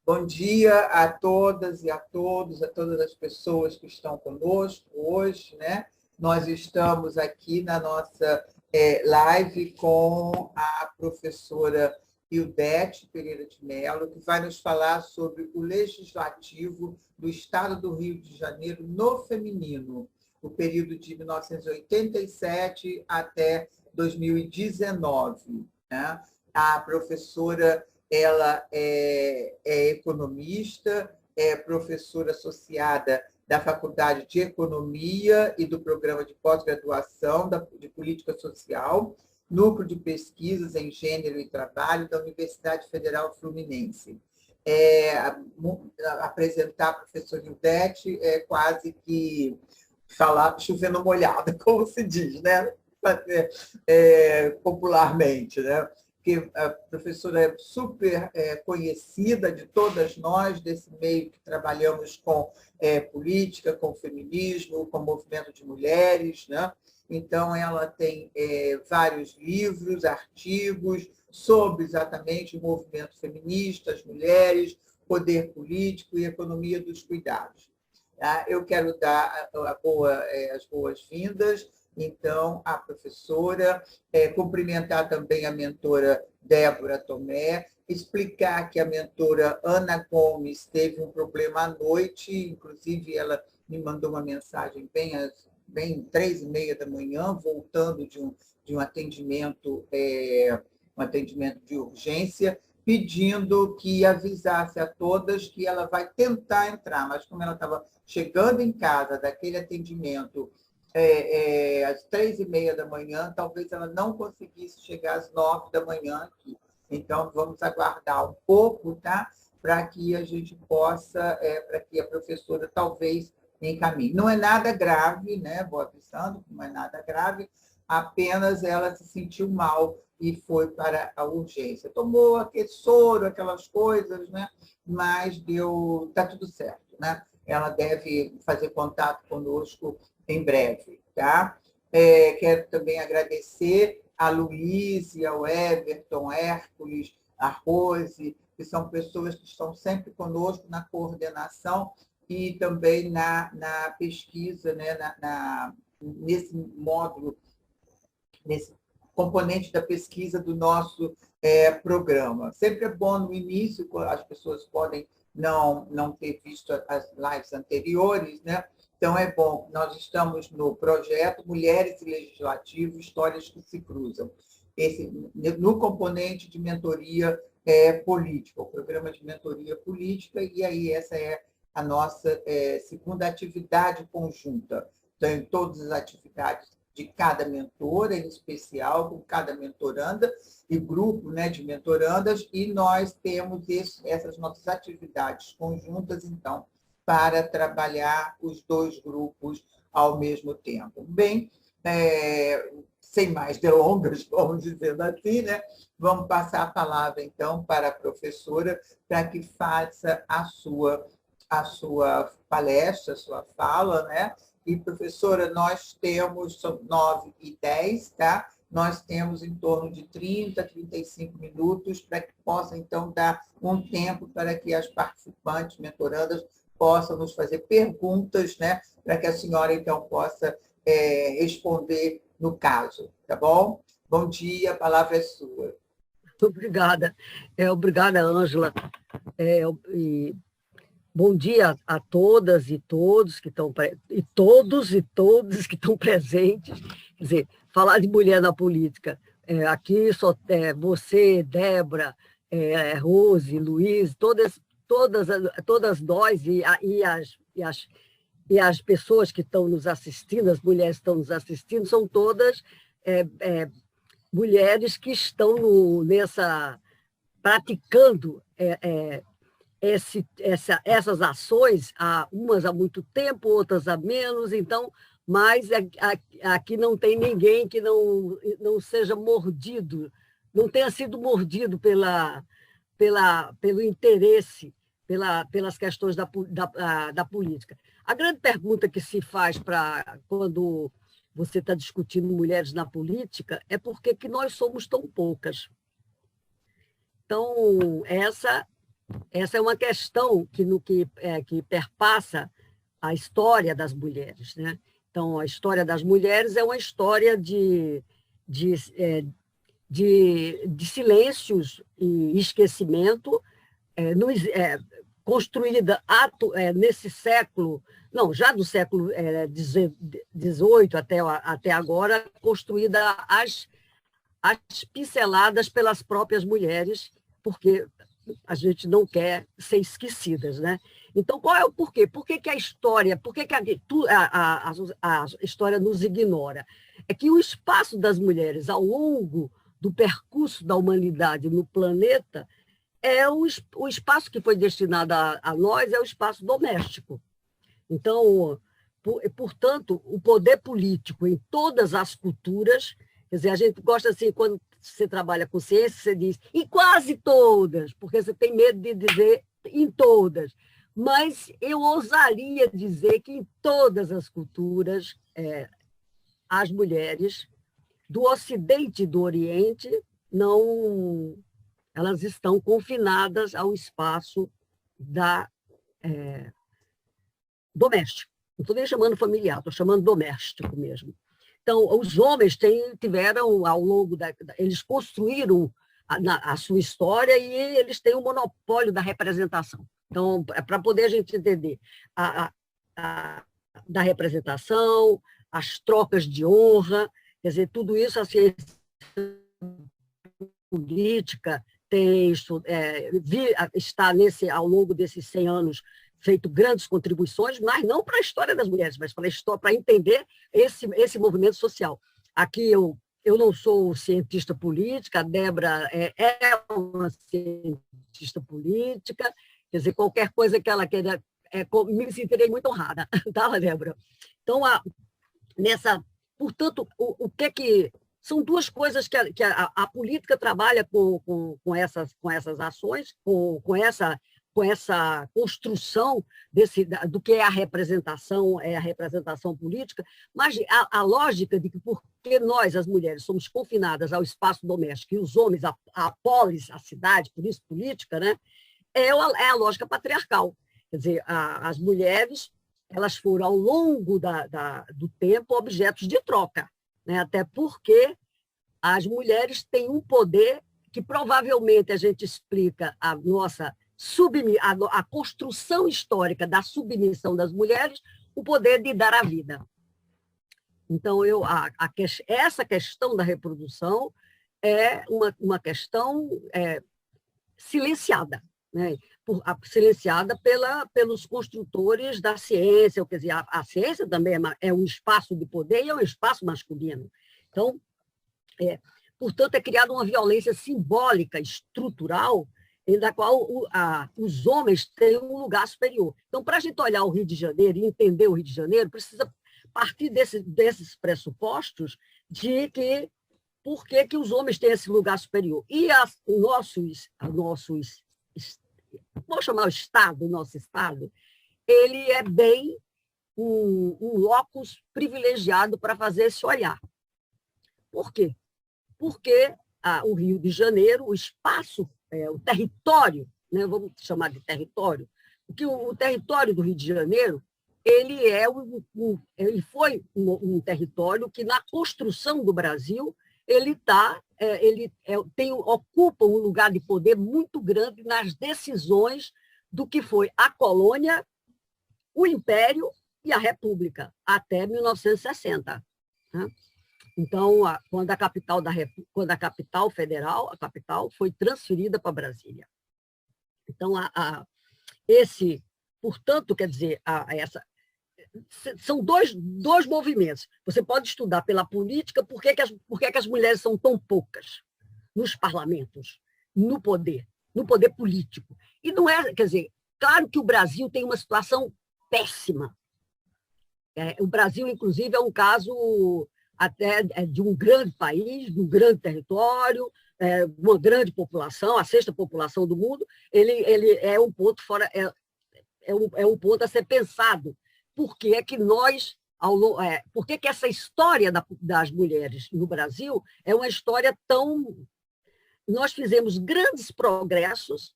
Bom dia a todas e a todos, a todas as pessoas que estão conosco hoje, né? Nós estamos aqui na nossa live com a professora Ildete Pereira de Mello, que vai nos falar sobre o Legislativo do Estado do Rio de Janeiro no feminino, o período de 1987 até 2019. Né? A professora ela é economista, é professora associada da Faculdade de Economia e do Programa de Pós-Graduação de Política Social, Núcleo de Pesquisas em Gênero e Trabalho da Universidade Federal Fluminense. Apresentar a professora Ildete é quase que falar chovendo molhada, como se diz, né? Popularmente, né? Que a professora é super conhecida de todas nós, desse meio que trabalhamos com política, com feminismo, com movimento de mulheres. Né? Então, ela tem vários livros, artigos sobre exatamente o movimento feminista, as mulheres, poder político e economia dos cuidados. Tá? Eu quero dar as boas-vindas então, a professora, cumprimentar também a mentora Débora Tomé, explicar que a mentora Ana Gomes teve um problema à noite, inclusive ela me mandou uma mensagem bem 3h30 da manhã, voltando de um atendimento de urgência, pedindo que avisasse a todas que ela vai tentar entrar, mas como ela estava chegando em casa daquele atendimento às 3h30 da manhã, talvez ela não conseguisse chegar às 9 da manhã aqui. Então, vamos aguardar um pouco, tá? Para que a gente possa, para que a professora talvez encaminhe. Não é nada grave, né? Vou avisando que não é nada grave, apenas ela se sentiu mal e foi para a urgência. Tomou aquele soro, aquelas coisas, né? Mas está tudo certo, né? Ela deve fazer contato conosco em breve. Tá? Quero também agradecer a Luiz e ao Everton, Hércules, a Rose, que são pessoas que estão sempre conosco na coordenação e também na pesquisa, né? Nesse módulo, nesse componente da pesquisa do nosso programa. Sempre é bom no início, as pessoas podem não ter visto as lives anteriores, né? Então, é bom, nós estamos no projeto Mulheres e Legislativo, Histórias que se Cruzam. No componente de mentoria política, o programa de mentoria política, e aí essa é a nossa segunda atividade conjunta. Então, todas as atividades de cada mentora, em especial, com cada mentoranda e grupo, né, de mentorandas, e nós temos essas nossas atividades conjuntas, então, para trabalhar os dois grupos ao mesmo tempo. Bem, sem mais delongas, vamos dizer assim, né? Vamos passar a palavra, então, para a professora, para que faça a sua palestra, a sua fala, né? E, professora, nós temos, são 9h10, tá? Nós temos em torno de 30, 35 minutos para que possa, então, dar um tempo para que as participantes, mentorandas, possam nos fazer perguntas, né? Para que a senhora, então, possa responder no caso, tá bom? Bom dia, a palavra é sua. Obrigada. Obrigada, Ângela. Bom dia a todas e todos que estão todos que estão presentes. Quer dizer, falar de mulher na política. Aqui só você, Débora, Rose, Luiz, todas nós e as pessoas que estão nos assistindo, as mulheres que estão nos assistindo, são todas mulheres que estão praticando essas ações, umas há muito tempo, outras há menos, então, mas aqui não tem ninguém que não seja mordido, não tenha sido mordido pelo interesse, pelas questões da política. A grande pergunta que se faz quando você está discutindo mulheres na política é por que nós somos tão poucas. Então, essa Essa é uma questão que perpassa a história das mulheres, né? Então, a história das mulheres é uma história de, é, de silêncios e esquecimento, construída nesse século, não, já do século XVIII até agora, construída as pinceladas pelas próprias mulheres, porque a gente não quer ser esquecidas, né? Então, qual é o porquê? Por que a história, por que a história nos ignora? É que o espaço das mulheres ao longo do percurso da humanidade no planeta é o espaço que foi destinado a nós, é o espaço doméstico. Então, portanto, o poder político em todas as culturas, quer dizer, a gente gosta assim, quando você trabalha com ciência, você diz em quase todas, porque você tem medo de dizer em todas. Mas eu ousaria dizer que em todas as culturas, as mulheres do Ocidente e do Oriente não, elas estão confinadas ao espaço doméstico. Não estou nem chamando familiar, estou chamando doméstico mesmo. Então, os homens tiveram, ao longo eles construíram a sua história e eles têm o monopólio da representação. Então, para poder a gente entender da representação, as trocas de honra, quer dizer, tudo isso, a ciência política está ao longo desses 100 anos feito grandes contribuições, mas não para a história das mulheres, mas para entender esse movimento social. Aqui eu não sou cientista política, a Débora é uma cientista política, quer dizer, qualquer coisa que ela queira, me sentirei muito honrada, tá, Débora? Então, portanto, o que são duas coisas que a política trabalha com essas ações, com essa construção do que é a representação política, mas a lógica de que porque nós, as mulheres, somos confinadas ao espaço doméstico e os homens à polis, à cidade, por isso política, né, é a lógica patriarcal. Quer dizer, as mulheres elas foram, ao longo do tempo, objetos de troca, né, até porque as mulheres têm um poder que provavelmente a gente explica a construção histórica da submissão das mulheres, o poder de dar a vida. Então, essa questão da reprodução é uma questão silenciada, né? Silenciada pelos construtores da ciência, quer dizer, a ciência também é um espaço de poder e é um espaço masculino. Então, portanto, é criada uma violência simbólica, estrutural, da qual os homens têm um lugar superior. Então, para a gente olhar o Rio de Janeiro e entender o Rio de Janeiro, precisa partir desses pressupostos de que por que os homens têm esse lugar superior. E vou chamar o Estado, o nosso Estado, ele é bem um locus privilegiado para fazer esse olhar. Por quê? Porque o Rio de Janeiro, o espaço, o território, né, vamos chamar de território, porque o território do Rio de Janeiro, ele foi um território que, na construção do Brasil, ocupa um lugar de poder muito grande nas decisões do que foi a colônia, o Império e a República, até 1960. Né? Então, quando a capital federal, a capital, foi transferida para Brasília. Então, portanto, quer dizer, são dois movimentos. Você pode estudar pela política por que as mulheres são tão poucas nos parlamentos, no poder político. E não é, quer dizer, claro que o Brasil tem uma situação péssima. O Brasil, inclusive, é um caso até de um grande país, de um grande território, uma grande população, a sexta população do mundo. Ele é um ponto fora, é um ponto a ser pensado. Por que é que por que essa história das mulheres no Brasil é uma história tão... Nós fizemos grandes progressos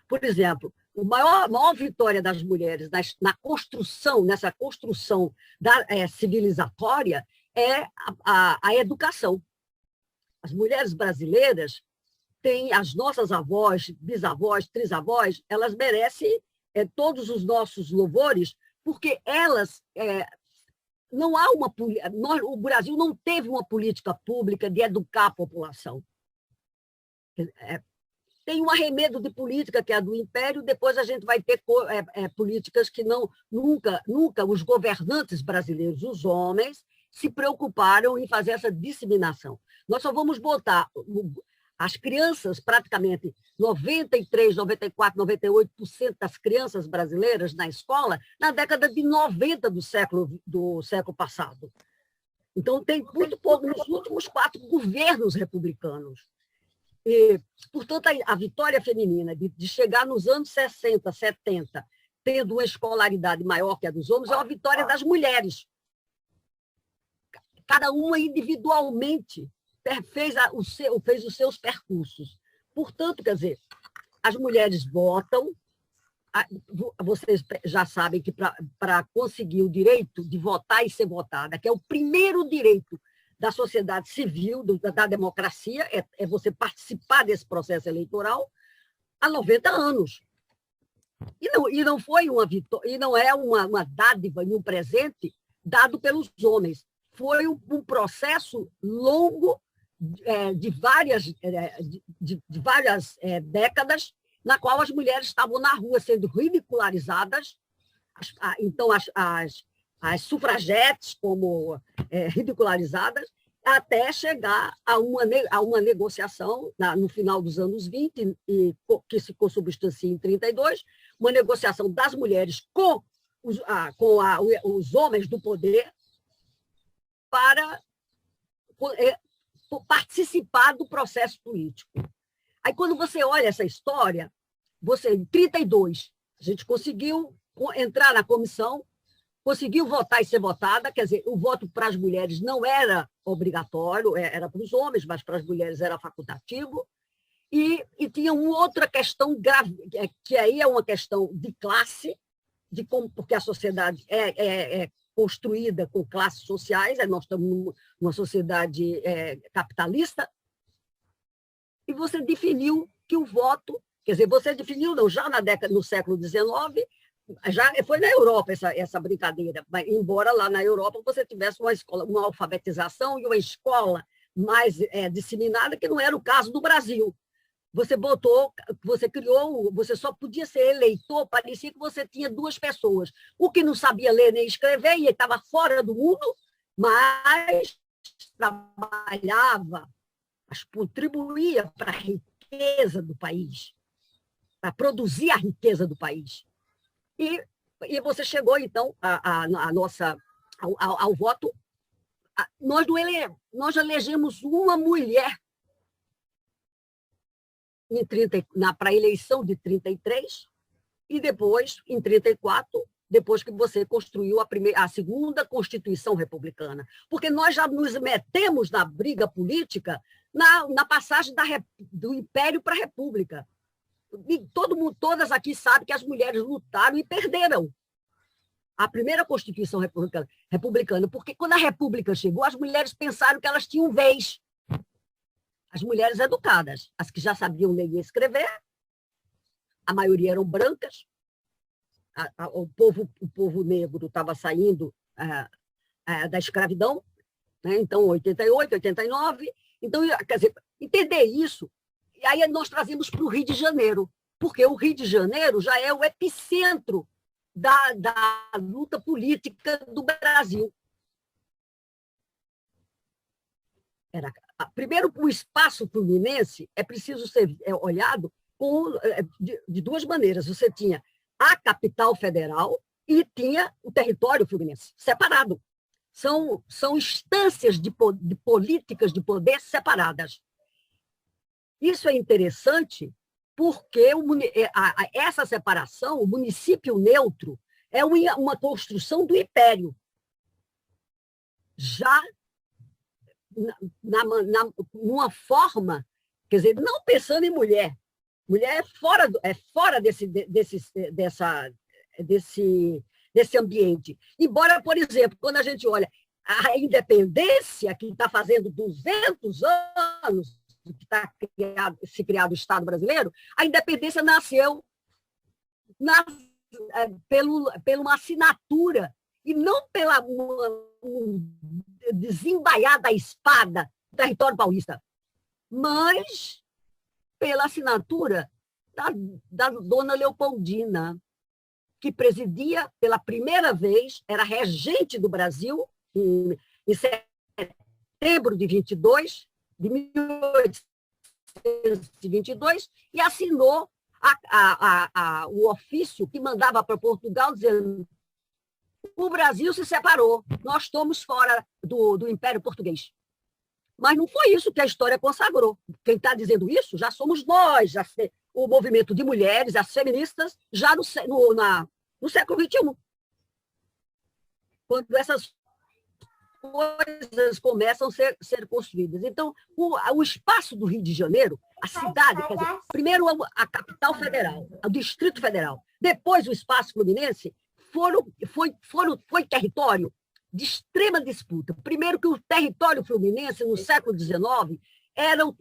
Por exemplo, a maior vitória das mulheres nessa construção civilizatória é a educação. As mulheres brasileiras têm, as nossas avós, bisavós, trisavós, elas merecem todos os nossos louvores, porque elas... não há o Brasil não teve uma política pública de educar a população. Tem um arremedo de política, que é a do Império, depois a gente vai ter políticas que nunca os governantes brasileiros, os homens, se preocuparam em fazer essa disseminação. Nós só vamos botar as crianças, praticamente 93%, 94%, 98% das crianças brasileiras na escola, na década de 90 do século passado. Então, tem muito pouco nos últimos 4 governos republicanos. E, portanto, a vitória feminina de chegar nos anos 60, 70, tendo uma escolaridade maior que a dos homens, é uma vitória das mulheres. Cada uma individualmente fez os seus percursos. Portanto, quer dizer, as mulheres votam, vocês já sabem que para conseguir o direito de votar e ser votada, que é o primeiro direito da sociedade civil, da democracia, é você participar desse processo eleitoral há 90 anos. E não foi uma vitória, e não é uma dádiva e um presente dado pelos homens. Foi um processo longo de várias décadas, na qual as mulheres estavam na rua sendo ridicularizadas. Então, as sufragetes como ridicularizadas, até chegar a uma negociação no final dos anos 20, que se consubstancia em 32, uma negociação das mulheres com os homens do poder para participar do processo político. Aí, quando você olha essa história, em 32, a gente conseguiu entrar na comissão, conseguiu votar e ser votada, quer dizer, o voto para as mulheres não era obrigatório, era para os homens, mas para as mulheres era facultativo, e tinha uma outra questão grave, que aí é uma questão de classe, porque a sociedade é construída com classes sociais, nós estamos numa sociedade capitalista, e você definiu que o voto, quer dizer, você definiu, não, já no século XIX, já foi na Europa essa brincadeira, embora lá na Europa você tivesse uma alfabetização e uma escola mais disseminada, que não era o caso do Brasil. Você só podia ser eleitor, parecia que você tinha 2 pessoas. O que não sabia ler nem escrever e estava fora do mundo, mas trabalhava, contribuía para a riqueza do país, para produzir a riqueza do país. E você chegou, então, ao voto. Nós elegemos uma mulher para a eleição de 33, e depois, em 34, depois que você construiu a segunda Constituição Republicana. Porque nós já nos metemos na briga política na passagem do Império para a República. E todas aqui sabem que as mulheres lutaram e perderam a primeira Constituição Republicana, porque quando a República chegou, as mulheres pensaram que elas tinham vez. As mulheres educadas, as que já sabiam ler e escrever, a maioria eram brancas, o povo negro estava saindo da escravidão, né? Então, 88, 89. Então, quer dizer, entender isso, e aí nós trazemos para o Rio de Janeiro, porque o Rio de Janeiro já é o epicentro da luta política do Brasil. Primeiro, o espaço fluminense é preciso ser olhado de 2 maneiras. Você tinha a capital federal e tinha o território fluminense, separado. São instâncias de políticas de poder separadas. Isso é interessante porque essa separação, o município neutro, é uma construção do Império. Já numa forma, quer dizer, não pensando em mulher, Mulher é fora desse ambiente. Embora, por exemplo, quando a gente olha a independência, que está fazendo 200 anos que está se criado o Estado brasileiro, a independência nasceu pela uma assinatura e não pela desembaiar da espada do território paulista, mas pela assinatura da dona Leopoldina, que presidia pela primeira vez, era regente do Brasil, em setembro de 1822, e assinou o ofício que mandava para Portugal, dizendo: o Brasil se separou, nós estamos fora do Império Português. Mas não foi isso que a história consagrou. Quem está dizendo isso já somos nós, o movimento de mulheres, as feministas, já no século XXI. Quando essas coisas começam a ser construídas. Então, o espaço do Rio de Janeiro, a cidade, quer dizer, primeiro a capital federal, o Distrito Federal, depois o espaço fluminense, foi território de extrema disputa. Primeiro que o território fluminense, no século XIX, era o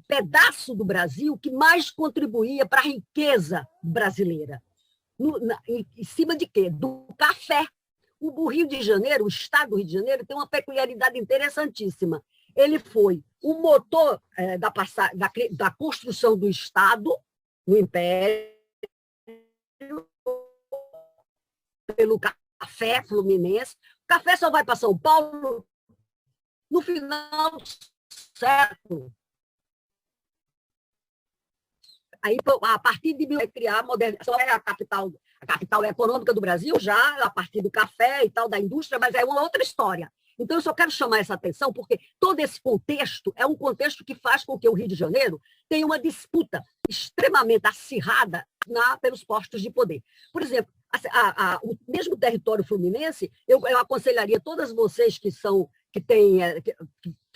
pedaço do Brasil que mais contribuía para a riqueza brasileira. Em cima de quê? Do café. O Rio de Janeiro, o estado do Rio de Janeiro, tem uma peculiaridade interessantíssima. Ele foi o motor da construção do Estado, no Império, pelo café fluminense. O café só vai para São Paulo no final do século. Aí, a partir de criar a modernização, é a capital econômica do Brasil, já a partir do café e tal, da indústria, mas é uma outra história. Então, eu só quero chamar essa atenção, porque todo esse contexto é um contexto que faz com que o Rio de Janeiro tenha uma disputa extremamente acirrada pelos postos de poder. Por exemplo, o mesmo território fluminense, eu aconselharia todas vocês que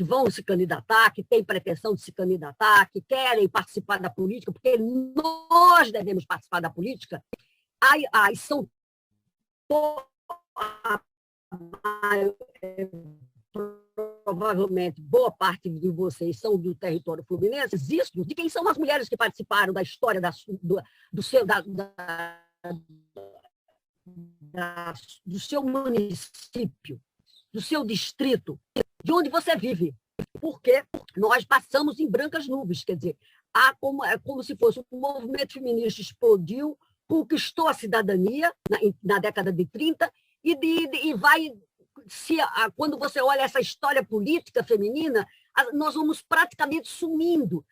vão se candidatar, que têm pretensão de se candidatar, que querem participar da política, porque nós devemos participar da política, são provavelmente boa parte de vocês são do território fluminense, existe de quem são as mulheres que participaram da história do seu município, do seu distrito, de onde você vive. Porque nós passamos em brancas nuvens, quer dizer, é como se fosse um movimento feminista explodiu, conquistou a cidadania na década de 30 e vai... quando você olha essa história política feminina, nós vamos praticamente sumindo,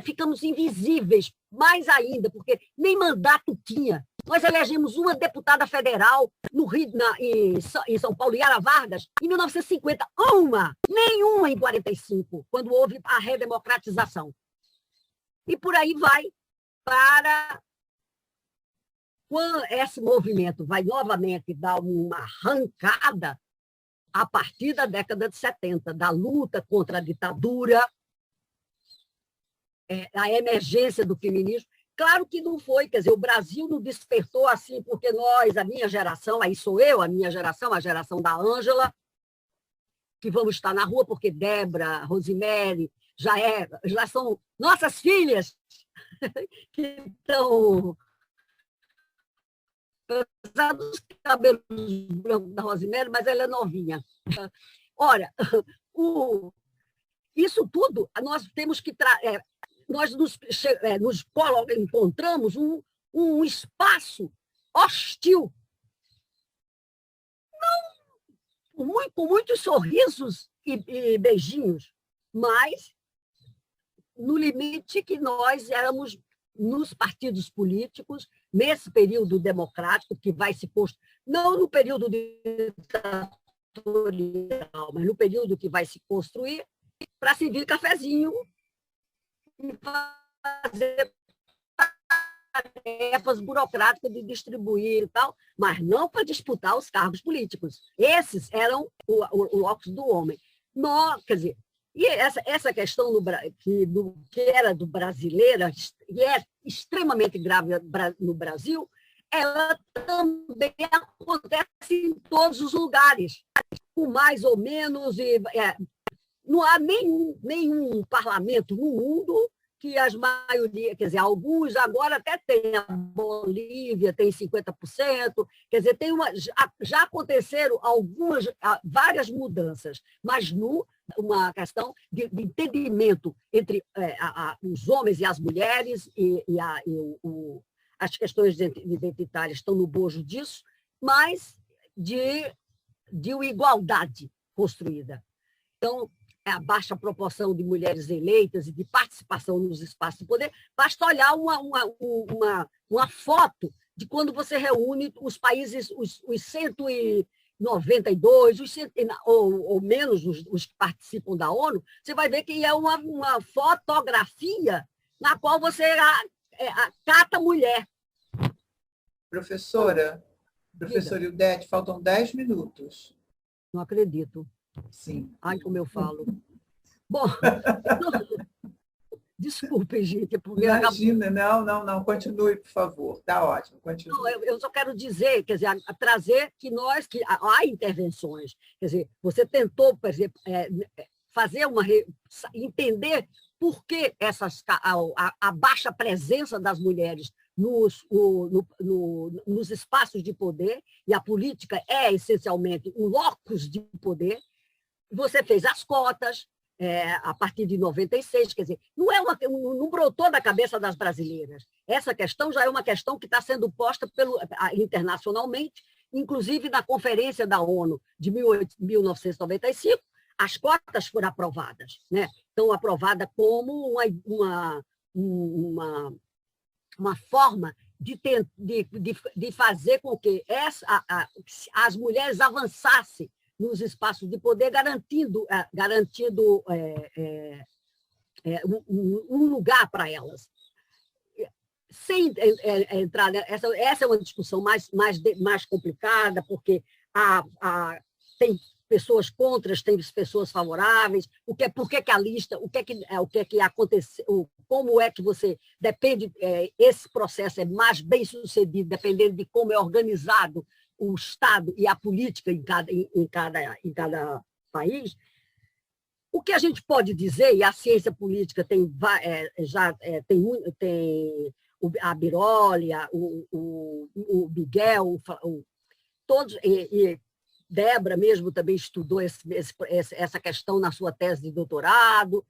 ficamos invisíveis, mais ainda, porque nem mandato tinha. Nós elegemos uma deputada federal no Rio, em São Paulo, Yara Vargas, em 1950. Nenhuma em 45, quando houve a redemocratização. E por aí vai para... Quando esse movimento vai novamente dar uma arrancada a partir da década de 70, da luta contra a ditadura, a emergência do feminismo. Claro que não foi, quer dizer, o Brasil não despertou assim, porque nós, a minha geração, aí sou eu, a minha geração, a geração da Ângela, que vamos estar na rua, porque Débora, Rosemary, já são nossas filhas, que estão... Apesar dos cabelos brancos da Rosemary, mas ela é novinha. Ora, isso tudo, nós temos que... nós encontramos um espaço hostil, não com muitos sorrisos e beijinhos, mas no limite que nós éramos nos partidos políticos, nesse período democrático que vai se construir, não no período ditatorial, mas no período que vai se construir, para servir cafezinho e fazer tarefas burocráticas de distribuir e tal, mas não para disputar os cargos políticos. Esses eram o locus do homem. Quer dizer, E essa questão que era do brasileira, e é extremamente grave no Brasil, ela também acontece em todos os lugares, com mais ou menos. Não há nenhum parlamento no mundo que as maioria, quer dizer, alguns agora até tem, a Bolívia tem 50%, quer dizer, já aconteceram várias mudanças, mas uma questão de entendimento entre os homens e as mulheres, as questões identitárias estão no bojo disso, mas de igualdade construída. Então, a baixa proporção de mulheres eleitas e de participação nos espaços de poder, basta olhar uma foto de quando você reúne os países, os 192, ou menos os que participam da ONU, você vai ver que é uma fotografia na qual você acata mulher. Professora Ildete, faltam 10 minutos. Não acredito. Sim. Ai, como eu falo. Bom, desculpe, gente. Porque imagina, não, continue, por favor. Está ótimo, continue. Não, eu só quero dizer, quer dizer, trazer que há intervenções. Quer dizer, você tentou, por exemplo, entender por que a baixa presença das mulheres nos espaços de poder, e a política é essencialmente um locus de poder. Você fez as cotas a partir de 96, quer dizer, não brotou da cabeça das brasileiras. Essa questão já é uma questão que está sendo posta internacionalmente, inclusive na Conferência da ONU de 1995, as cotas foram aprovadas, né? Estão aprovadas como uma forma de fazer com que as mulheres avançassem nos espaços de poder, garantindo um lugar para elas. Sem entrar... Essa é uma discussão mais complicada, porque tem pessoas contras, tem pessoas favoráveis, por que a lista, o que aconteceu, como é que você depende, esse processo é mais bem sucedido, dependendo de como é organizado o Estado e a política em cada país. O que a gente pode dizer, e a ciência política tem a Biroli, o Miguel, todos, e Débora mesmo também estudou essa questão na sua tese de doutorado.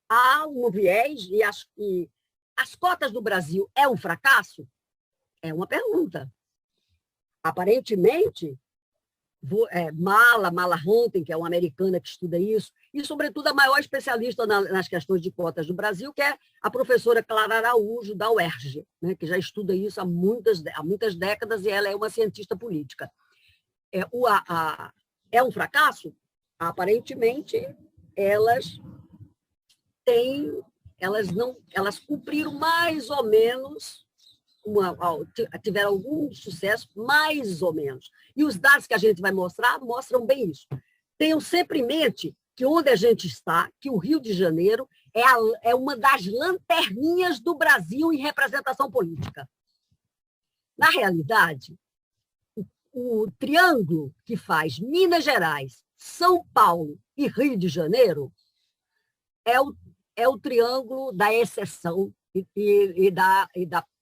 Há um viés, e as cotas do Brasil é um fracasso? É uma pergunta. Aparentemente, Mala Hunting, que é uma americana que estuda isso, e, sobretudo, a maior especialista nas questões de cotas do Brasil, que é a professora Clara Araújo, da UERJ, né, que já estuda isso há muitas décadas, e ela é uma cientista política. É um fracasso? Aparentemente, elas cumpriram mais ou menos, tiveram algum sucesso, mais ou menos. E os dados que a gente vai mostrar mostram bem isso. Tenham sempre em mente que onde a gente está, que o Rio de Janeiro é uma das lanterninhas do Brasil em representação política. Na realidade, o triângulo que faz Minas Gerais, São Paulo e Rio de Janeiro é o triângulo da exceção e da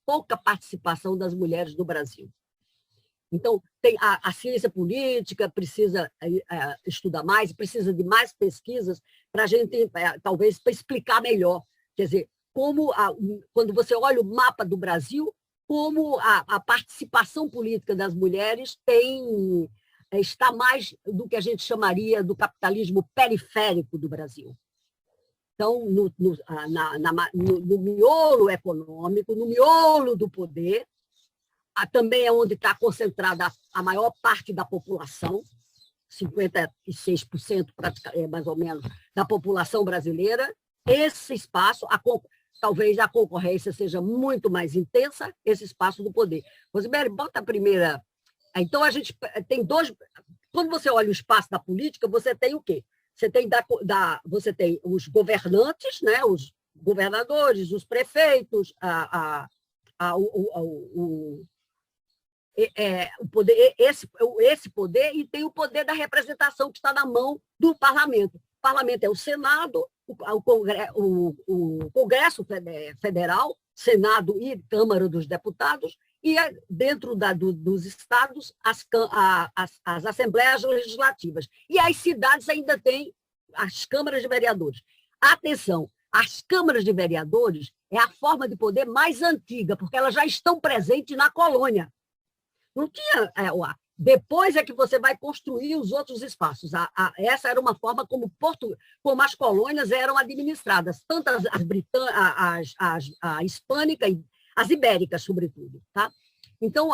pouca participação das mulheres do Brasil. Então, a ciência política precisa estudar mais, precisa de mais pesquisas para a gente, talvez, para explicar melhor. Quer dizer, quando você olha o mapa do Brasil, como a participação política das mulheres está mais do que a gente chamaria do capitalismo periférico do Brasil. Então, no miolo econômico, no miolo do poder, também é onde está concentrada a maior parte da população, 56% mais ou menos da população brasileira. Esse espaço, talvez a concorrência seja muito mais intensa, esse espaço do poder. Rosemary, bota a primeira. Então, a gente tem dois... Quando você olha o espaço da política, você tem o quê? você tem os governantes, né, os governadores, os prefeitos, o poder, esse poder, e tem o poder da representação que está na mão do parlamento. O parlamento é o Senado, o Congresso Federal, Senado e Câmara dos Deputados, e dentro dos estados, as assembleias legislativas. E as cidades ainda têm as câmaras de vereadores. Atenção, as câmaras de vereadores é a forma de poder mais antiga, porque elas já estão presentes na colônia. Não tinha... Depois é que você vai construir os outros espaços. Essa era uma forma como as colônias eram administradas, tanto a hispânica e as ibéricas, sobretudo. Tá? Então,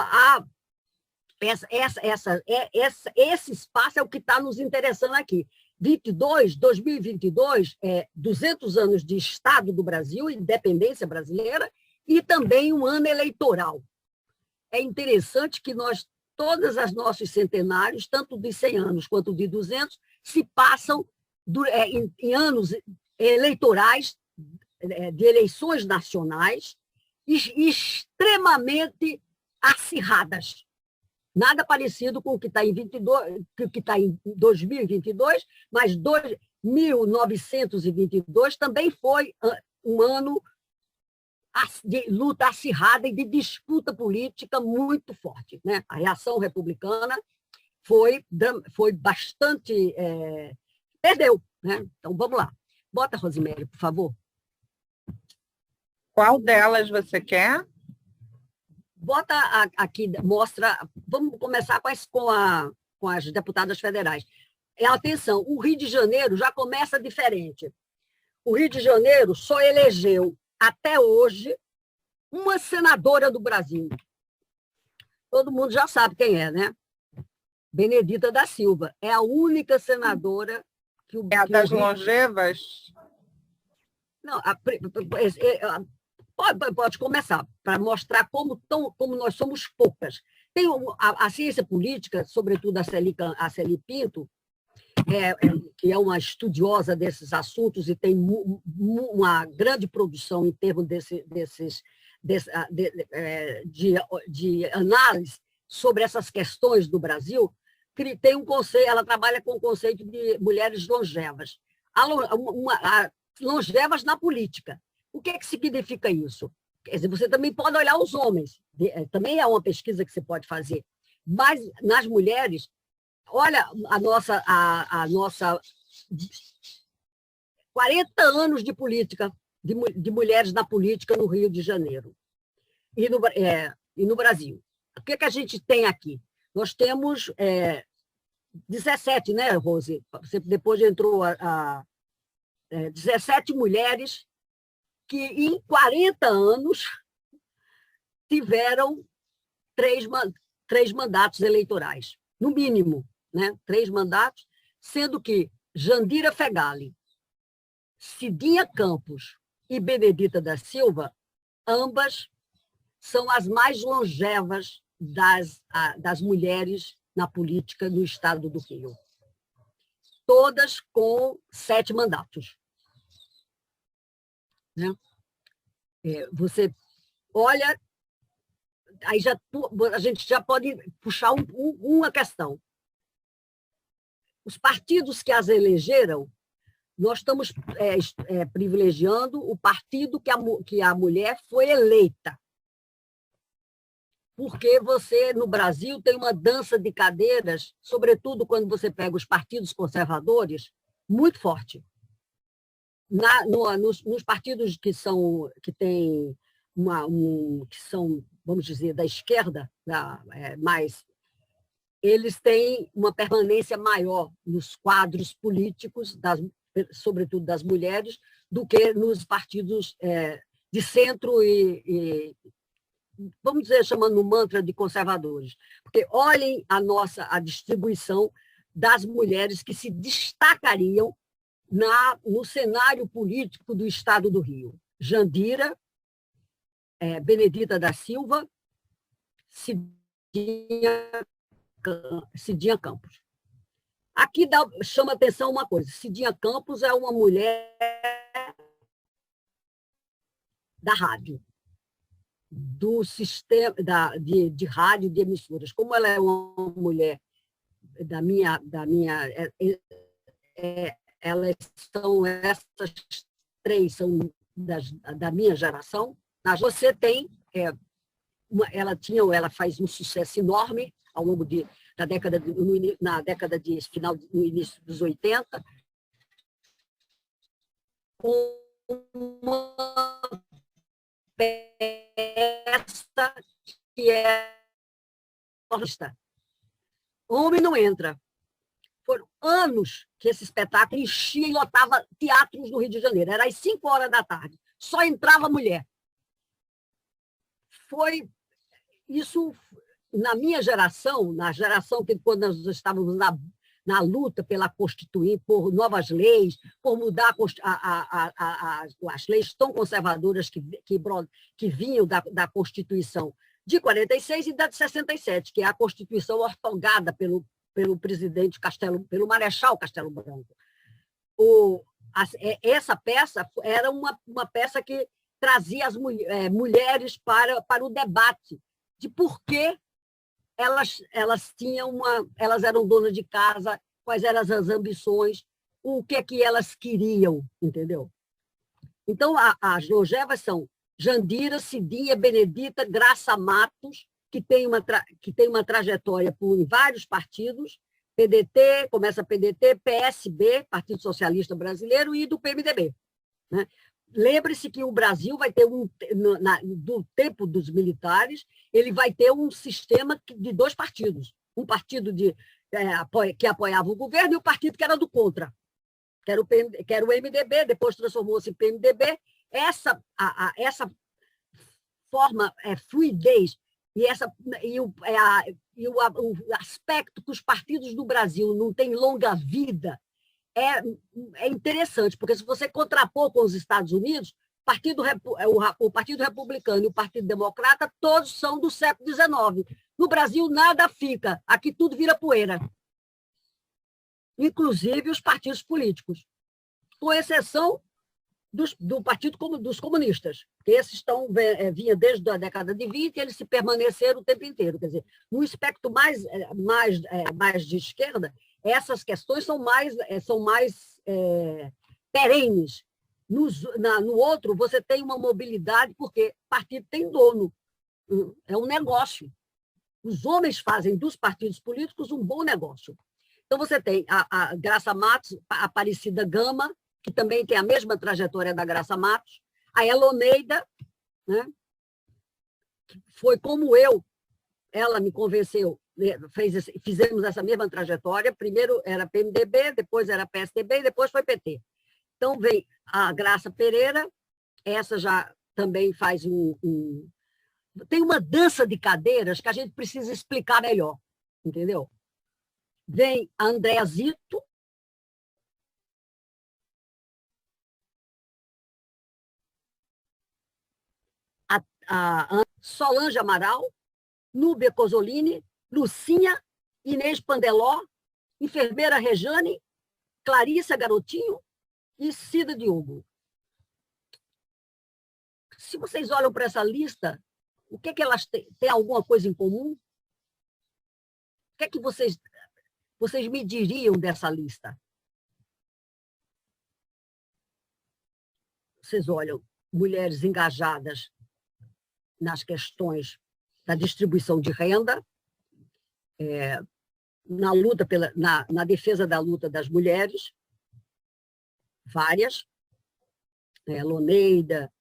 esse espaço é o que está nos interessando aqui. 2022, 200 anos de Estado do Brasil, independência brasileira, e também um ano eleitoral. É interessante que todas as nossos centenários, tanto de 100 anos quanto de 200, se passam em anos eleitorais, de eleições nacionais, extremamente acirradas. Nada parecido com o que está em 2022, mas 1922 também foi um ano de luta acirrada e de disputa política muito forte, né? A reação republicana foi bastante... perdeu, né? Então, vamos lá. Bota, Rosimério, por favor. Qual delas você quer? Bota aqui, mostra... Vamos começar com as deputadas federais. Atenção, o Rio de Janeiro já começa diferente. O Rio de Janeiro só elegeu, até hoje, uma senadora do Brasil. Todo mundo já sabe quem é, né? Benedita da Silva. É a única senadora que o... É a das longevas? Não, pode começar, para mostrar como nós somos poucas. Tem a ciência política, sobretudo a Celi Pinto, que é uma estudiosa desses assuntos e tem uma grande produção em termos de análise sobre essas questões do Brasil. Tem um conceito, ela trabalha com o conceito de mulheres longevas. Longevas na política. O que significa isso? Quer dizer, você também pode olhar os homens, também é uma pesquisa que você pode fazer, mas nas mulheres, olha a nossa 40 anos de política, de mulheres na política no Rio de Janeiro e no Brasil. O que a gente tem aqui? Nós temos 17, né, Rose? Você depois entrou 17 mulheres que em 40 anos tiveram três mandatos eleitorais, no mínimo, né? 3 mandatos, sendo que Jandira Fegali, Cidinha Campos e Benedita da Silva, ambas são as mais longevas das mulheres na política no estado do Rio. Todas com 7 mandatos. Né? Você olha, aí a gente já pode puxar uma questão. Os partidos que as elegeram, nós estamos privilegiando o partido que a mulher foi eleita. Porque você, no Brasil, tem uma dança de cadeiras, sobretudo quando você pega os partidos conservadores, muito forte. Nos partidos que são, vamos dizer, da esquerda, eles têm uma permanência maior nos quadros políticos, sobretudo das mulheres, do que nos partidos de centro e, vamos dizer, chamando no mantra de conservadores. Porque olhem a distribuição das mulheres que se destacariam no cenário político do estado do Rio. Jandira, Benedita da Silva, Cidinha Campos. Aqui chama atenção uma coisa, Cidinha Campos é uma mulher da rádio, do sistema de rádio, de emissoras. Como ela é uma mulher elas são essas três, são da minha geração. Você tem, ela faz um sucesso enorme ao longo da década no início dos 80, com uma peça que é Homem Não Entra. Foram anos que esse espetáculo enchia e lotava teatros no Rio de Janeiro. Era às 5 horas da tarde. Só entrava mulher. Foi isso na minha geração, na geração que quando nós estávamos na luta pela Constituinte, por novas leis, por mudar as leis tão conservadoras que vinham da Constituição de 46 e da de 67, que é a Constituição ortogada pelo presidente pelo Marechal Castelo Branco. Essa peça era uma peça que trazia as mulheres para o debate de por que elas eram donas de casa, quais eram as ambições, o que é que elas queriam, entendeu? Então, as longevas são Jandira, Cidinha, Benedita, Graça Matos, que tem uma trajetória em vários partidos, PDT, começa PDT, PSB, Partido Socialista Brasileiro, e do PMDB. Né? Lembre-se que o Brasil vai ter, do tempo dos militares, ele vai ter um sistema de dois partidos. Um partido que apoiava o governo e o partido que era do contra, que era o MDB, depois transformou-se em PMDB. Essa forma, fluidez, e o aspecto que os partidos do Brasil não têm longa vida é interessante, porque se você contrapor com os Estados Unidos, o Partido Republicano e o Partido Democrata, todos são do século XIX. No Brasil, nada fica. Aqui tudo vira poeira. Inclusive os partidos políticos, com exceção do Partido dos Comunistas, que esses vinham desde a década de 20 e eles se permaneceram o tempo inteiro. Quer dizer, no espectro mais de esquerda, essas questões são mais perenes. No outro, você tem uma mobilidade, porque o partido tem dono. É um negócio. Os homens fazem dos partidos políticos um bom negócio. Então, você tem a Graça Matos, a Aparecida Gama, que também tem a mesma trajetória da Graça Matos, a Eloneida, né? Foi como ela me convenceu, fizemos essa mesma trajetória, primeiro era PMDB, depois era PSDB e depois foi PT. Então, vem a Graça Pereira, essa já também faz tem uma dança de cadeiras que a gente precisa explicar melhor, entendeu? Vem a Andréa Zito, a Solange Amaral, Núbia Cosolini, Lucinha, Inês Pandeló, enfermeira Rejane, Clarissa Garotinho e Cida Diogo. Se vocês olham para essa lista, o que é que elas têm? Tem alguma coisa em comum? O que é que vocês me diriam dessa lista? Vocês olham, mulheres engajadas nas questões da distribuição de renda, na luta na defesa da luta das mulheres, várias, Loneida,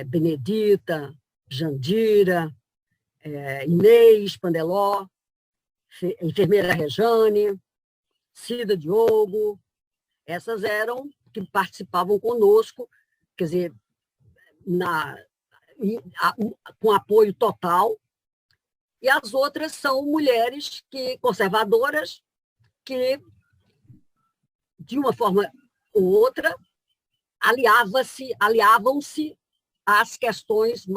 Benedita, Jandira, Inês Pandeló, enfermeira Rejane, Cida Diogo, essas eram que participavam conosco, quer dizer, com apoio total, e as outras são mulheres conservadoras que, de uma forma ou outra, aliavam-se às questões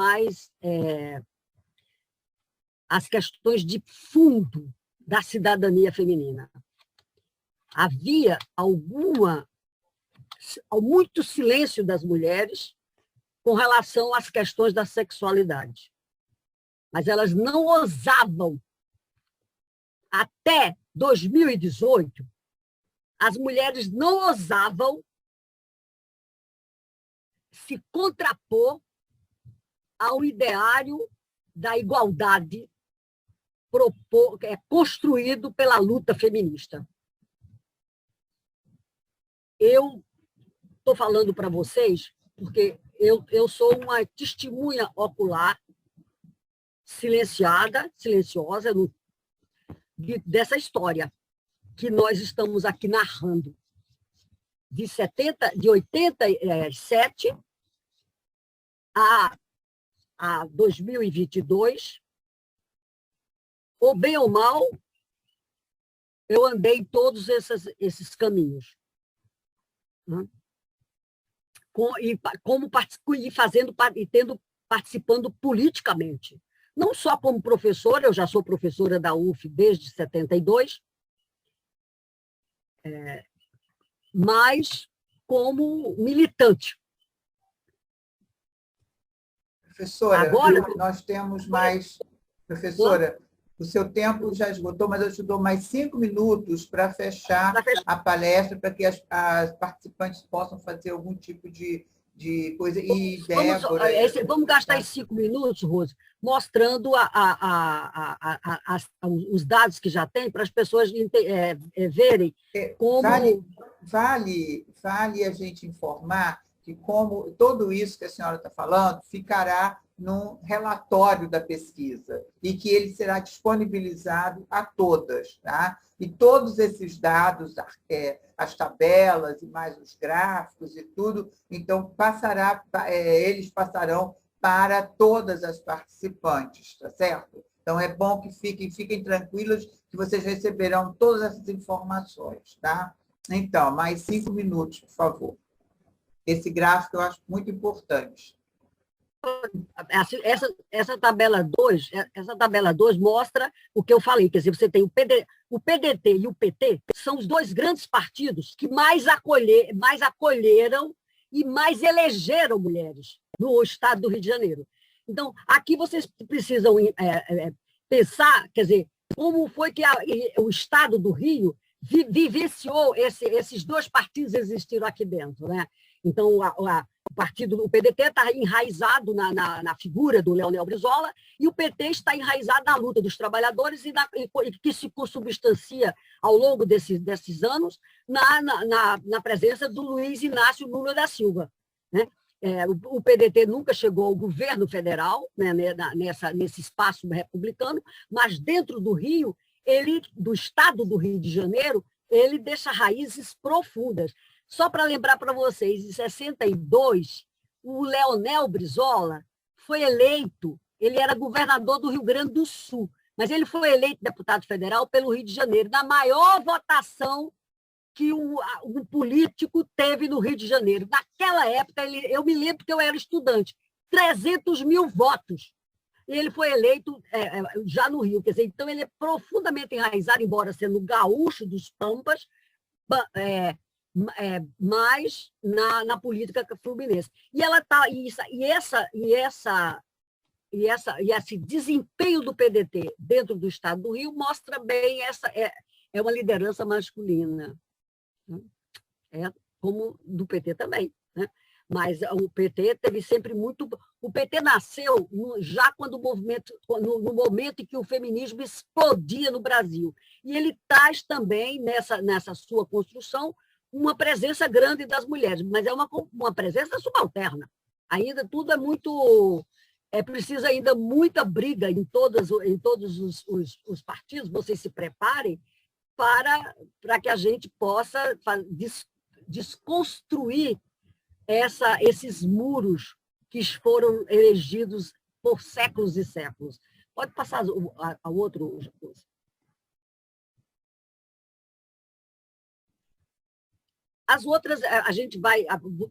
às questões de fundo da cidadania feminina. havia muito silêncio das mulheres com relação às questões da sexualidade. Mas elas não ousavam. Até 2018, as mulheres não ousavam se contrapor ao ideário da igualdade construído pela luta feminista. Eu estou falando para vocês porque eu sou uma testemunha ocular silenciosa dessa história que nós estamos aqui narrando. De 87 a 2022, ou bem ou mal, eu andei em todos esses caminhos. Participando politicamente. Não só como professora, eu já sou professora da UF desde 72, mas como militante. Professora, agora, nós temos mais... Professora, o seu tempo já esgotou, mas eu te dou mais 5 minutos para fechar a palestra, para que as participantes possam fazer algum tipo de coisa. E Débora... Vamos gastar esses 5 minutos, Rose, mostrando os dados que já tem, para as pessoas verem como... Vale a gente informar que como tudo isso que a senhora está falando ficará num relatório da pesquisa e que ele será disponibilizado a todas, tá? E todos esses dados, as tabelas e mais os gráficos e tudo, então eles passarão para todas as participantes, tá certo? Então é bom que fiquem tranquilos que vocês receberão todas essas informações, tá? Então, mais 5 minutos, por favor. Esse gráfico eu acho muito importante. Essa tabela 2 mostra o que eu falei, quer dizer, você tem o PDT e o PT, são os dois grandes partidos que mais acolheram e mais elegeram mulheres no estado do Rio de Janeiro. Então, aqui vocês precisam pensar, quer dizer, como foi que o estado do Rio vivenciou esses dois partidos existiram aqui dentro, né? Então, o PDT está enraizado na figura do Leonel Brizola e o PT está enraizado na luta dos trabalhadores e que se consubstancia ao longo desses anos na presença do Luiz Inácio Lula da Silva, né? O PDT nunca chegou ao governo federal, né, nesse espaço republicano, mas dentro do Rio, do estado do Rio de Janeiro, ele deixa raízes profundas. Só para lembrar para vocês, em 62, o Leonel Brizola foi eleito, ele era governador do Rio Grande do Sul, mas ele foi eleito deputado federal pelo Rio de Janeiro, na maior votação que um político teve no Rio de Janeiro. Naquela época, eu me lembro que eu era estudante, 300 mil votos. E ele foi eleito já no Rio. Quer dizer, então, ele é profundamente enraizado, embora sendo gaúcho dos Pampas, mais na política fluminense. E ela tá esse desempenho do PDT dentro do estado do Rio mostra bem uma liderança masculina, como do PT também, né? Mas o PT teve sempre muito... O PT nasceu já no momento em que o feminismo explodia no Brasil. E ele traz também, nessa sua construção, uma presença grande das mulheres, mas é uma presença subalterna. Ainda tudo é muito... precisa ainda muita briga em todos os partidos, vocês se preparem para que a gente possa desconstruir esses muros que foram erigidos por séculos e séculos. Pode passar ao outro. As outras,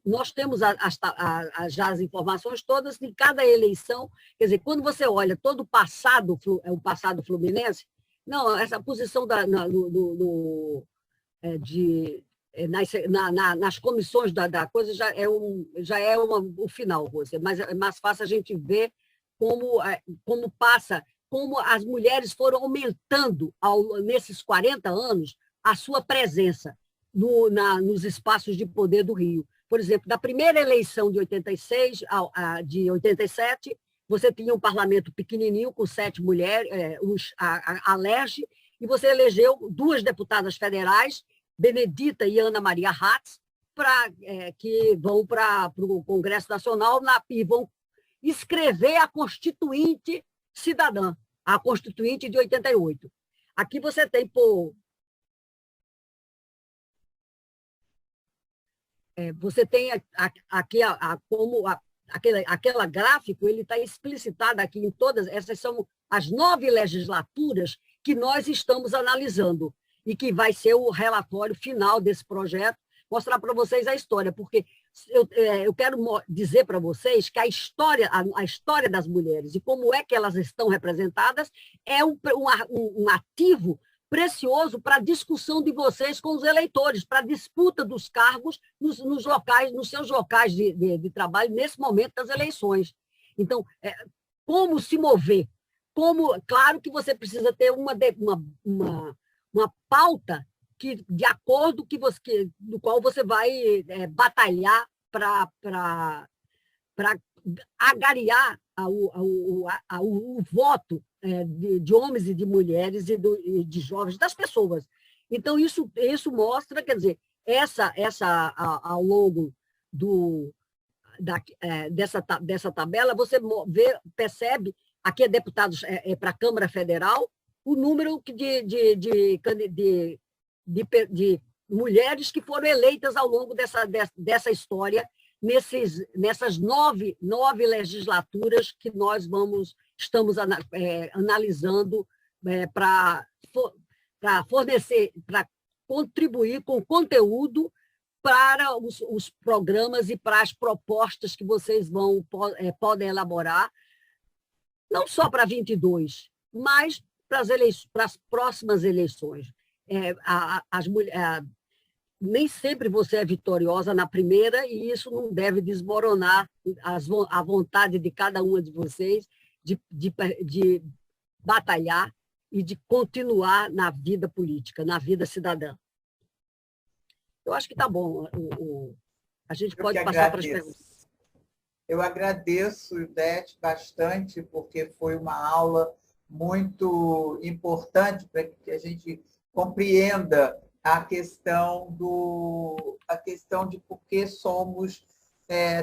nós temos já as informações todas de cada eleição. Quer dizer, quando você olha todo o passado fluminense, não, essa posição nas comissões da coisa já é o final, Rose, mas é mais fácil a gente ver como as mulheres foram aumentando nesses 40 anos a sua presença nos espaços de poder do Rio. Por exemplo, da primeira eleição de 86 de 87, você tinha um parlamento pequenininho com 7 mulheres, a LERJ, e você elegeu 2 deputadas federais, Benedita e Ana Maria Hatz, que vão para o Congresso Nacional e vão escrever a Constituinte Cidadã, a Constituinte de 88. Aqui você tem você tem aqui aquele gráfico, ele está explicitado aqui em todas, essas são as 9 legislaturas que nós estamos analisando e que vai ser o relatório final desse projeto, mostrar para vocês a história, porque eu quero dizer para vocês que a história das mulheres e como é que elas estão representadas é um ativo precioso para a discussão de vocês com os eleitores, para a disputa dos cargos nos seus locais de trabalho, nesse momento das eleições. Então, como se mover? Claro que você precisa ter uma pauta de acordo do qual você vai batalhar para agariar o voto de homens e de mulheres e de jovens, das pessoas. Então, isso mostra, quer dizer, ao longo dessa tabela, você percebe, aqui é deputados para a Câmara Federal, o número de mulheres que foram eleitas ao longo dessa história, nessas 9 legislaturas que nós estamos analisando para fornecer, para contribuir com conteúdo para os programas e para as propostas que vocês podem elaborar, não só para 22, mas para as próximas eleições. Nem sempre você é vitoriosa na primeira, e isso não deve desmoronar a vontade de cada uma de vocês de batalhar e de continuar na vida política, na vida cidadã. Eu acho que está bom. A gente pode passar para as perguntas. Eu agradeço, Ildete, bastante, porque foi uma aula muito importante para que a gente compreenda a questão de por que somos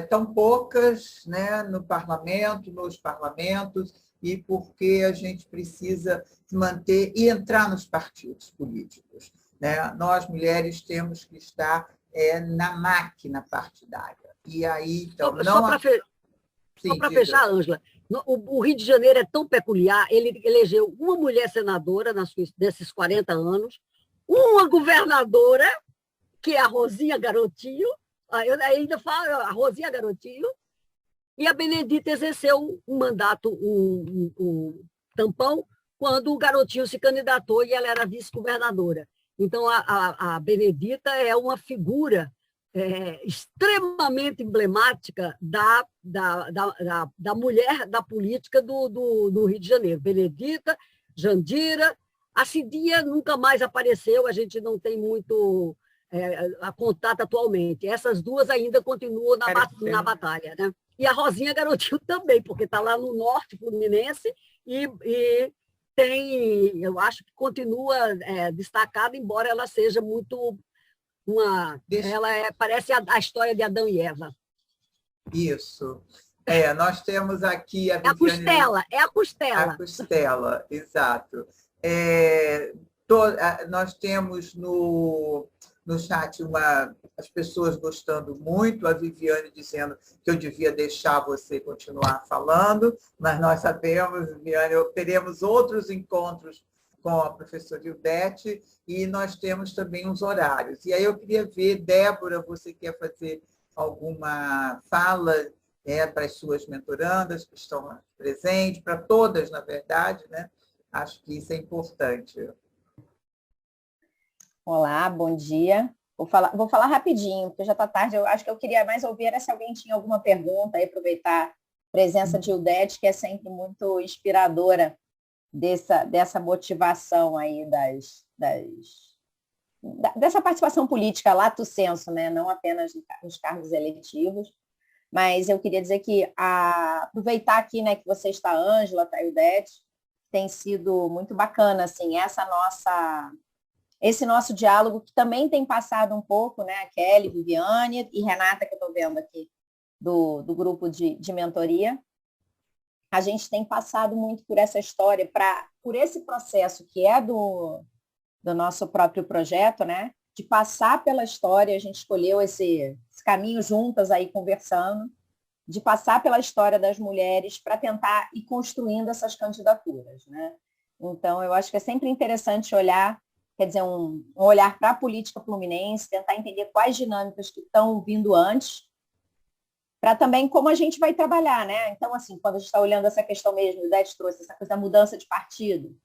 tão poucas, né, nos parlamentos, e por que a gente precisa se manter e entrar nos partidos políticos, né? Nós, mulheres, temos que estar na máquina partidária. E aí, então, só para fechar, Ângela, o Rio de Janeiro é tão peculiar, ele elegeu uma mulher senadora nesses 40 anos, uma governadora, que é a Rosinha Garotinho, eu ainda falo a Rosinha Garotinho, e a Benedita exerceu um mandato, um tampão, quando o Garotinho se candidatou e ela era vice-governadora. Então, a Benedita é uma figura extremamente emblemática da mulher da política do Rio de Janeiro. Benedita, Jandira, a Cidinha nunca mais apareceu, a gente não tem muito a contato atualmente. Essas duas ainda continuam na batalha, né? E a Rosinha Garotinho também, porque está lá no norte fluminense e eu acho que continua destacada, embora ela seja muito parece a história de Adão e Eva. Isso. Nós temos aqui a Viviane... É a costela. A costela, exato. Nós temos no chat as pessoas gostando muito, a Viviane dizendo que eu devia deixar você continuar falando, mas nós sabemos, Viviane, teremos outros encontros com a professora Ildete e nós temos também uns horários. E aí eu queria ver, Débora, você quer fazer alguma fala para as suas mentorandas que estão presentes, para todas, na verdade, né? Acho que isso é importante. Olá, bom dia. Vou falar rapidinho, porque já está tarde. Eu acho que eu queria mais ouvir era se alguém tinha alguma pergunta, aí aproveitar a presença de Ildete, que é sempre muito inspiradora dessa motivação aí dessa participação política lato sensu, né? Não apenas nos cargos eletivos. Mas eu queria dizer que aproveitar aqui, né, que você está, Ângela, está, Ildete, tem sido muito bacana, assim, esse nosso diálogo, que também tem passado um pouco, né, Kelly, Viviane e Renata, que eu estou vendo aqui, do grupo de mentoria. A gente tem passado muito por essa história, por esse processo que é do nosso próprio projeto, né, de passar pela história. A gente escolheu esse caminho juntas aí conversando, de passar pela história das mulheres para tentar ir construindo essas candidaturas, né? Então, eu acho que é sempre interessante olhar, quer dizer, um olhar para a política fluminense, tentar entender quais dinâmicas que estão vindo antes, para também como a gente vai trabalhar, né? Então, assim, quando a gente está olhando essa questão mesmo, o Ildete trouxe essa coisa da mudança de partido,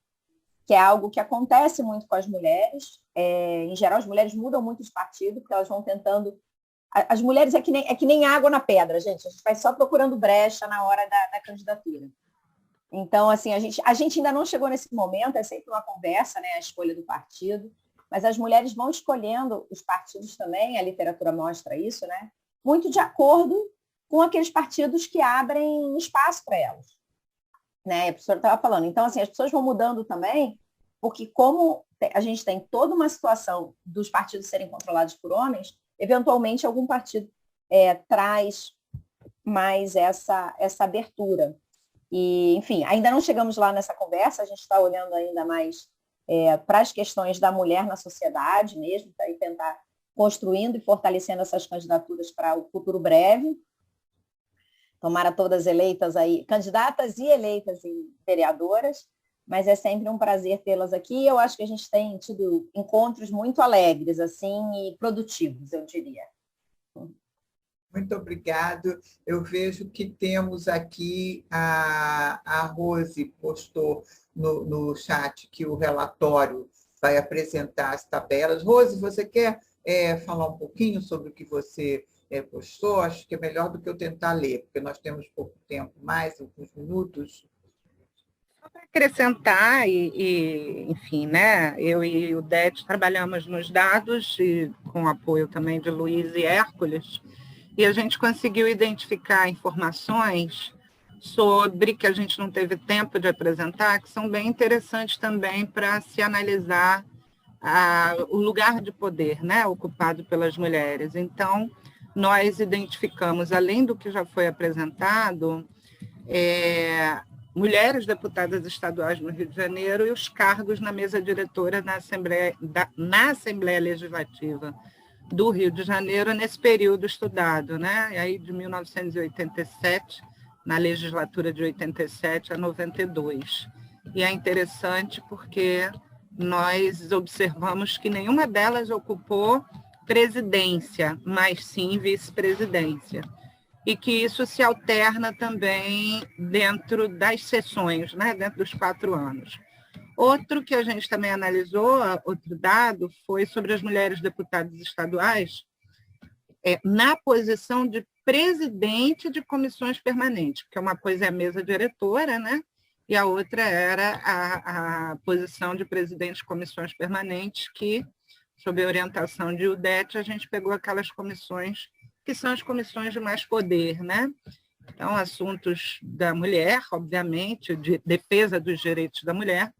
que é algo que acontece muito com as mulheres. Em geral, as mulheres mudam muito de partido, porque elas vão tentando. As mulheres é que nem água na pedra, gente. A gente vai só procurando brecha na hora da candidatura. Então, assim, a gente ainda não chegou nesse momento, é sempre uma conversa, né, a escolha do partido, mas as mulheres vão escolhendo os partidos também, a literatura mostra isso, né, muito de acordo com aqueles partidos que abrem espaço para elas. Né? A professora estava falando. Então, assim, as pessoas vão mudando também, porque como a gente tem toda uma situação dos partidos serem controlados por homens, eventualmente algum partido traz mais essa abertura. E, enfim, ainda não chegamos lá nessa conversa, a gente está olhando ainda mais para as questões da mulher na sociedade mesmo, para tentar construindo e fortalecendo essas candidaturas para o futuro breve. Tomara todas eleitas aí, candidatas e eleitas em vereadoras, mas é sempre um prazer tê-las aqui. Eu acho que a gente tem tido encontros muito alegres, assim, e produtivos, eu diria. Muito obrigado. Eu vejo que temos aqui a Rose postou no chat que o relatório vai apresentar as tabelas. Rose, você quer falar um pouquinho sobre o que você postou? Acho que é melhor do que eu tentar ler, porque nós temos pouco tempo, mais alguns minutos. Só para acrescentar, enfim, né, eu e o Det trabalhamos nos dados, e com o apoio também de Luiz e Hércules, e a gente conseguiu identificar informações sobre, que a gente não teve tempo de apresentar, que são bem interessantes também para se analisar o lugar de poder, né, ocupado pelas mulheres. Então, nós identificamos, além do que já foi apresentado, mulheres deputadas estaduais no Rio de Janeiro e os cargos na mesa diretora na Assembleia Legislativa do Rio de Janeiro nesse período estudado, né? E aí de 1987, na legislatura de 87 a 92. E é interessante porque nós observamos que nenhuma delas ocupou presidência, mas sim vice-presidência. E que isso se alterna também dentro das sessões, né? Dentro dos 4 anos. Outro que a gente também analisou, outro dado, foi sobre as mulheres deputadas estaduais na posição de presidente de comissões permanentes, porque uma coisa é a mesa diretora, né? E a outra era a posição de presidente de comissões permanentes, que, sob a orientação de Ildete, a gente pegou aquelas comissões que são as comissões de mais poder, né? Então, assuntos da mulher, obviamente, de defesa dos direitos da mulher,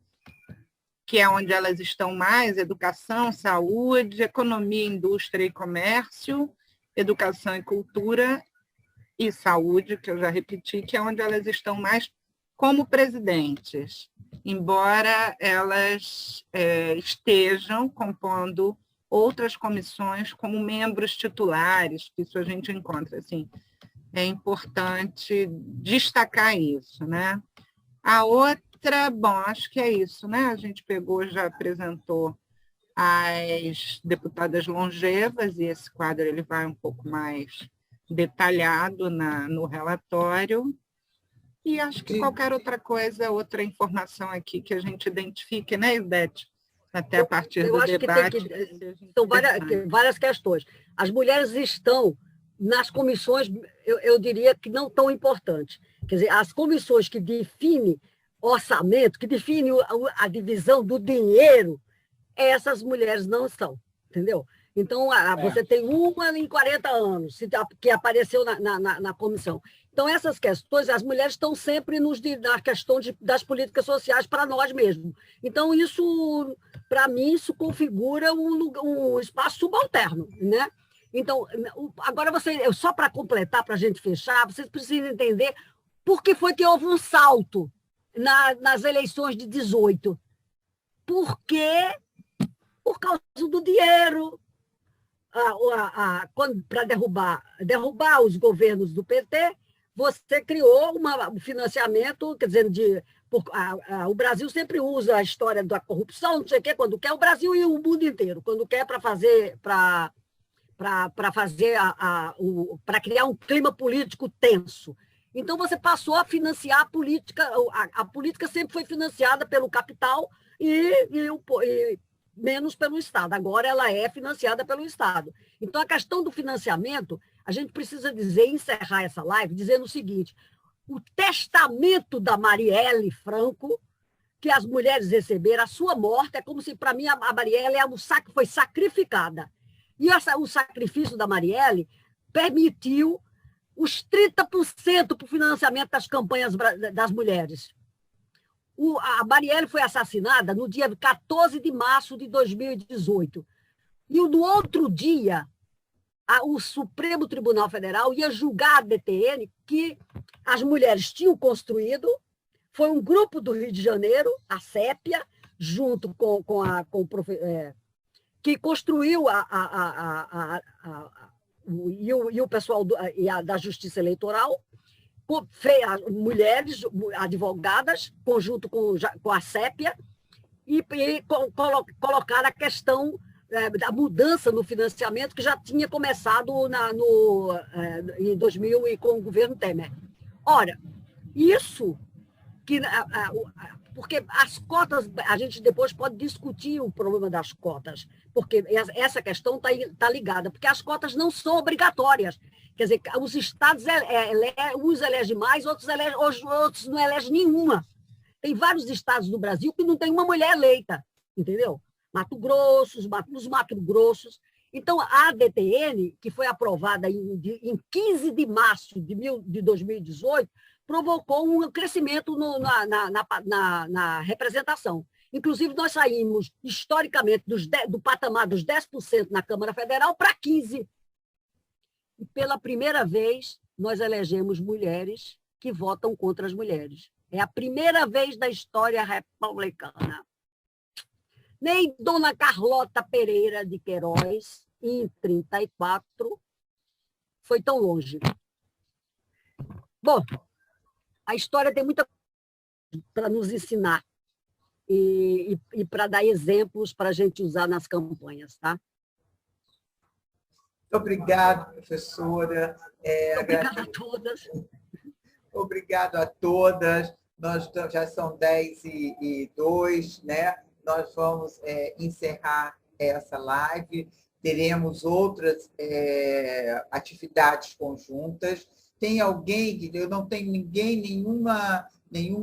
que é onde elas estão mais, educação, saúde, economia, indústria e comércio, educação e cultura e saúde, que eu já repeti, que é onde elas estão mais como presidentes, embora elas estejam compondo outras comissões como membros titulares, que isso a gente encontra, assim, é importante destacar isso, né? A outra, bom, acho que é isso, né? A gente pegou, já apresentou as deputadas longevas, e esse quadro ele vai um pouco mais detalhado no relatório. E acho que qualquer outra coisa, outra informação aqui que a gente identifique, né, Ildete? Até a partir eu do acho debate. São várias questões. As mulheres estão nas comissões, eu diria que não tão importantes. Quer dizer, as comissões que definem orçamento, que definem a divisão do dinheiro, essas mulheres não são, entendeu? Então, você tem uma em 40 anos que apareceu na comissão. Então, essas questões, as mulheres estão sempre na questão das políticas sociais para nós mesmos. Então, isso, para mim, isso configura um espaço subalterno, né? Então, agora, só para completar, para a gente fechar, vocês precisam entender por que foi que houve um salto nas eleições de 18. Por causa do dinheiro, para derrubar os governos do PT, você criou um financiamento, quer dizer, o Brasil sempre usa a história da corrupção, não sei o quê, quando quer, o Brasil e o mundo inteiro, quando quer para criar um clima político tenso. Então, você passou a financiar a política. A política sempre foi financiada pelo capital e menos pelo Estado. Agora ela é financiada pelo Estado. Então, a questão do financiamento, a gente precisa encerrar essa live dizendo o seguinte: o testamento da Marielle Franco, que as mulheres receberam, a sua morte, é como se, para mim, a Marielle foi sacrificada. E o sacrifício da Marielle permitiu os 30% para o financiamento das campanhas das mulheres. A Marielle foi assassinada no dia 14 de março de 2018. E no outro dia, o Supremo Tribunal Federal ia julgar a DTN, que as mulheres tinham construído. Foi um grupo do Rio de Janeiro, a Sépia, junto com que construiu e o pessoal da Justiça Eleitoral, mulheres advogadas, conjunto com a Sépia, e colocaram a questão da mudança no financiamento, que já tinha começado em 2000 e com o governo Temer. Ora, isso porque as cotas, a gente depois pode discutir o problema das cotas, porque essa questão está ligada, porque as cotas não são obrigatórias. Quer dizer, os estados, uns elegem mais, outros não elegem nenhuma. Tem vários estados do Brasil que não tem uma mulher eleita, entendeu? Os Mato Grossos. Então, a DTN, que foi aprovada em 15 de março de 2018, provocou um crescimento na representação. Inclusive, nós saímos, historicamente, do patamar dos 10% na Câmara Federal para 15%. E, pela primeira vez, nós elegemos mulheres que votam contra as mulheres. É a primeira vez da história republicana. Nem Dona Carlota Pereira de Queiroz, em 1934, foi tão longe. Bom, a história tem muita coisa para nos ensinar e para dar exemplos para a gente usar nas campanhas, tá? Obrigado, professora. Obrigada a todas. Obrigado a todas. Nós já são 10h02, né? Nós vamos encerrar essa live. Teremos outras atividades conjuntas. Tem alguém, eu não tenho nenhuma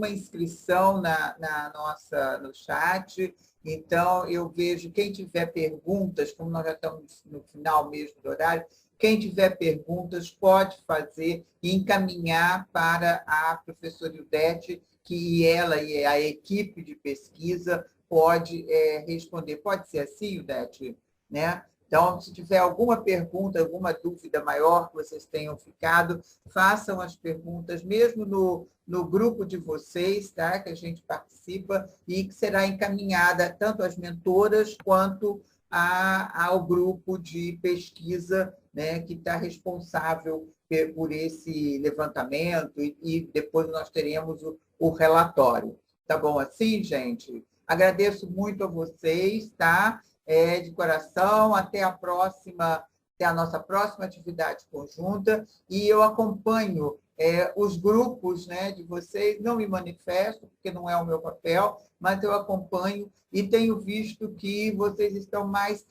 inscrição no chat, então eu vejo quem tiver perguntas, como nós já estamos no final mesmo do horário, quem tiver perguntas pode fazer e encaminhar para a professora Ildete, que ela e a equipe de pesquisa pode responder. Pode ser assim, Ildete? Né? Então, se tiver alguma pergunta, alguma dúvida maior que vocês tenham ficado, façam as perguntas, mesmo no grupo de vocês, tá? Que a gente participa, e que será encaminhada tanto às mentoras quanto ao grupo de pesquisa, né, que está responsável por esse levantamento, e depois nós teremos o relatório. Tá bom assim, gente? Agradeço muito a vocês, tá? De coração, até a nossa próxima atividade conjunta, e eu acompanho Os grupos, né, de vocês, não me manifesto, porque não é o meu papel, mas eu acompanho e tenho visto que vocês estão mais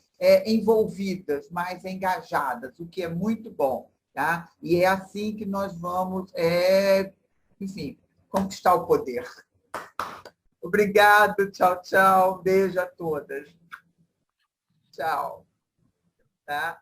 envolvidas, mais engajadas, o que é muito bom. Tá? E é assim que nós vamos, enfim, conquistar o poder. Obrigado, tchau, tchau. Beijo a todas. Tchau. Tá?